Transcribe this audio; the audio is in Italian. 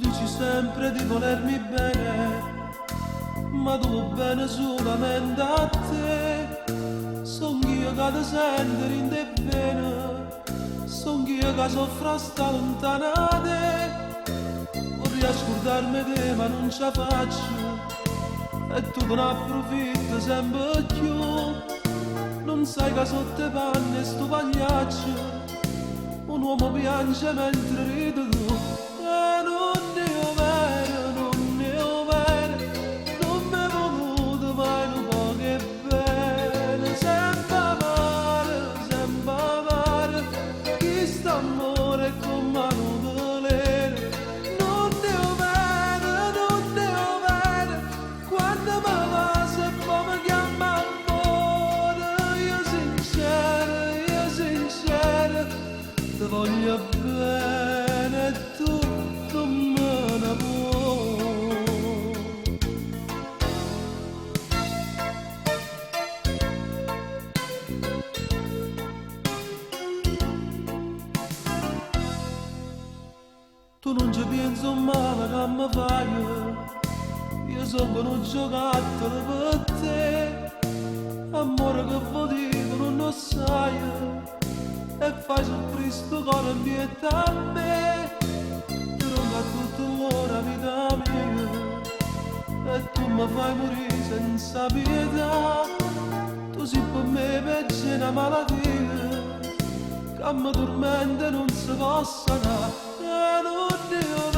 dici sempre di volermi bene, ma tu bene solamente a te. Son io che ti sento in te bene, son io che soffro a sta lontana da te. Vorrei ascoltarmi te ma non ce la faccio, e tu te ne approfitti sempre più. Non sai che sotto i panni sto pagliaccio, un uomo piange mentre ride tu. E non ne ho vero, non ne ho vero, non mi è voluto mai un po' che bene. Sempre amare, chi sta amore con mano dolere. Non ne ho vero, non ne ho vero, quando mi va se poi mi chiama amore. Io sincero, ti voglio bene e tu non me ne vuoi. Tu non ci penso male che mi fai, io sono un giocattolo per te. Amore che vuol dire non lo sai, e fai soffrire sto cuore mio e a me. Ti ronca tutto l'ora vita mia, e tu mi fai morire senza pietà. Tu sei per me peggio di una malattia, che mi tormenta e non si può sanare. E non ne ho